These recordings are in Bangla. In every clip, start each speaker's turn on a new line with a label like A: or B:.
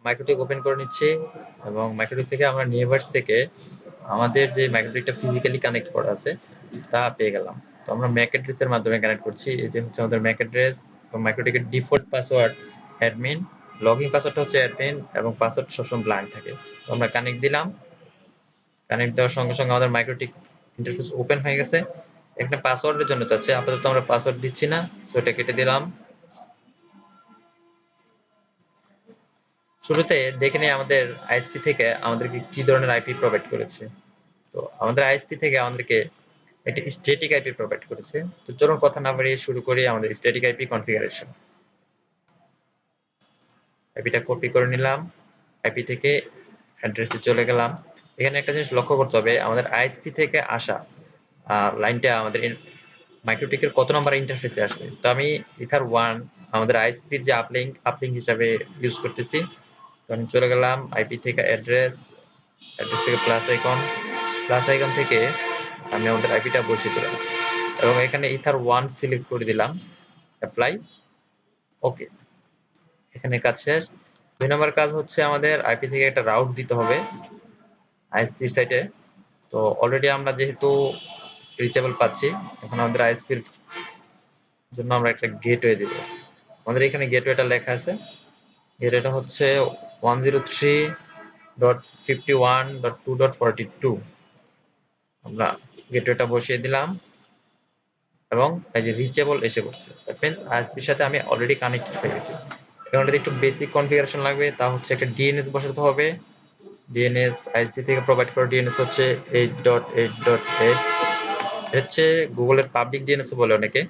A: মাইক্রোটিক ওপেন করে নিচ্ছি এবং মাইক্রোটিক থেকে আমরা নিউভার্স থেকে আমাদের যে মাইক্রোটিকটা ফিজিক্যালি কানেক্ট করা আছে তা পেয়ে গেলাম। তো আমরা ম্যাক অ্যাড্রেসের মাধ্যমে কানেক্ট করছি। এই যে হচ্ছে আমাদের ম্যাক অ্যাড্রেস এবং মাইক্রোটিকের ডিফল্ট পাসওয়ার্ড অ্যাডমিন, লগইন পাসওয়ার্ডটা হচ্ছে অ্যাডমিন এবং পাসওয়ার্ড সবসময় ব্ল্যাঙ্ক থাকে। তো আমরা কানেক্ট দিলাম। কানেক্ট দেওয়ার সঙ্গে সঙ্গে আমাদের মাইক্রোটিক ইন্টারফেস ওপেন হয়ে গেছে। এখানে পাসওয়ার্ডের জন্য চাচ্ছে, আপাতত আমরা পাসওয়ার্ড দিচ্ছি না, সো এটা কেটে দিলাম। শুরুতে দেখে নিই আমাদের আইএসপি থেকে আমাদেরকে কি ধরনের আইপি প্রোভাইড করেছে। তো আমাদের আইএসপি থেকে আমাদেরকে একটি স্ট্যাটিক আইপি প্রোভাইড করেছে। তো চলুন কথা না বাড়িয়ে শুরু করি আমাদের স্ট্যাটিক আইপি কনফিগারেশন। আইপিটা কপি করে নিলাম, আইপি থেকে অ্যাড্রেসে চলে গেলাম। এখানে একটা জিনিস লক্ষ্য করতে হবে, আমাদের আইএসপি থেকে আসা লাইনটা আমাদের মাইক্রোটিকের কত নম্বর ইন্টারফেসে আসছে। তো আমি ইথার 1 আমাদের আইএসপির যে আপলিঙ্ক হিসাবে ইউজ করতেছি। তো আমি চলে গেলাম আইপি থেকে অ্যাড্রেস, অ্যাড্রেস থেকে প্লাস আইকন থেকে আমি আমাদের আইপিটা বসিয়ে দিলাম এবং এখানে ইথার 1 সিলেক্ট করে দিলাম, অ্যাপ্লাই, ওকে। এখানে কাজ শেষ। 2 নম্বর কাজ হচ্ছে আমাদের আইপি থেকে একটা রাউট দিতে হবে আইএসপি সাইটে। তো অলরেডি আমরা যেহেতু রিচেবল পাচ্ছি, এখন আমাদের আইএসপির জন্য আমরা একটা গেটওয়ে দিব। আমাদের এখানে গেটওয়েটা লেখা আছে, গেটওয়েটা হচ্ছে 103.51.2.42। আমরা গেটওয়েটা বসিয়ে দিলাম এবং এই যে রিচেবল এসে পড়ছে, দ্যাট মিন্স আইএসপির সাথে আমি অলরেডি কানেক্টেড হয়ে গেছি। এখন এটাতে একটু বেসিক কনফিগারেশন লাগবে, তা হচ্ছে একটা ডিএনএস বসাতে হবে। ডিএনএস আইএসপি থেকে প্রোভাইড করা ডিএনএস হচ্ছে 8.8.8। এটা হচ্ছে গুগলের পাবলিক ডিএনএস বলে অনেকে।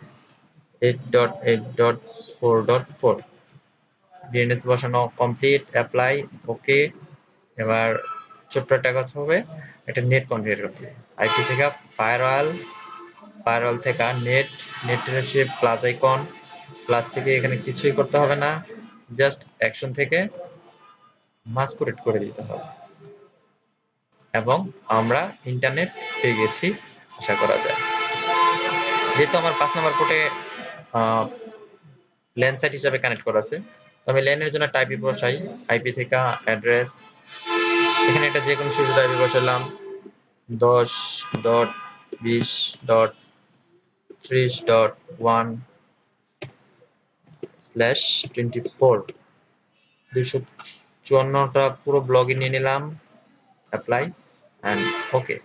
A: 8.8.4.4 ডিএনএস বসানো কমপ্লিট, অ্যাপ্লাই, ওকে। এবার ছোট্ট একটা কাজ হবে, একটা নেট কনফিগার করতে হবে। আইপি থেকে ফায়ারওয়াল থেকে নেটের সে প্লাস আইকন, প্লাস থেকে এখানে কিছুই করতে হবে না, জাস্ট অ্যাকশন থেকে মাস্কুরেট করে দিতে হবে এবং আমরা ইন্টারনেট পেয়ে গেছি আশা করা যায়। যেহেতু আমার 5 নম্বর পোর্টে ল্যান সাইট হিসাবে কানেক্ট করা আছে, তো আমি ল্যানের জন্য টাইপি বসাই, আইপি থেকে অ্যাড্রেস, এখানে একটা যে কোনো শুরু আইপি বসালাম 10.20.30.1/24। 254টা পুরো ব্লগে নিয়ে নিলাম, অ্যাপ্লাই অ্যান্ড ওকে।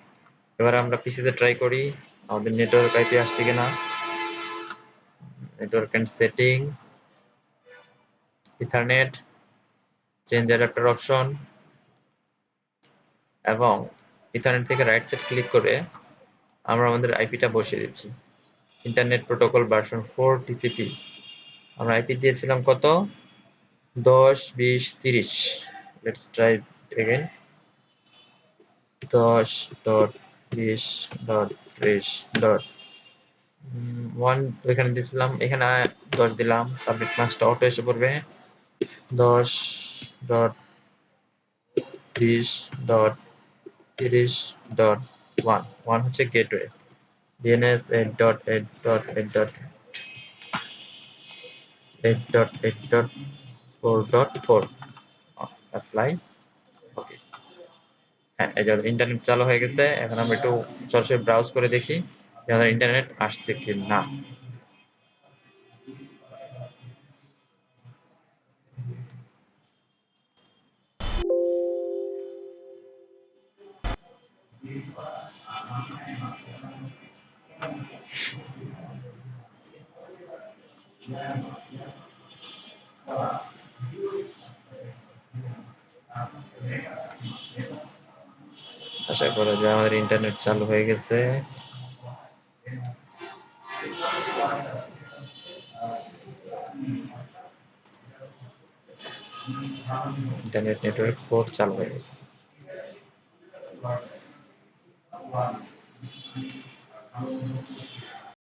A: এবার আমরা পিসিতে ট্রাই করি আমাদের নেটওয়ার্ক আইপি আসছে কিনা। Network and setting, ethernet, change adapter option এবং ইথারনেট থেকে রাইট সাইড ক্লিক করে আমরা আমাদের আইপিটা বসিয়ে দিচ্ছি। Internet protocol version 4 TCP. আমরা আইপি দিয়েছিলাম কত, 10.20.30। লেটস ট্রাই এগেইন, 10.20.30.1 এখানে দিয়েছিলাম, এখানে 10 দিলাম, সাবমিট মার্কসটা অটো এসে পড়বে। 10.20.30.1 হচ্ছে গেটওয়ে, ডিএনএস 8.8.8.8.4.4, অ্যাপ্লাই, ওকে। হ্যাঁ, এই যে ইন্টারনেট চালু হয়ে গেছে। এখন আমরা একটু সরাসরি ব্রাউজ করে দেখি যে আমাদের ইন্টারনেট আসছে কি না। আশা করা যায় আমাদের ইন্টারনেট চালু হয়ে গেছে। ইন্টারনেট নেটওয়ার্ক 4 চালু হয়ে গেছে।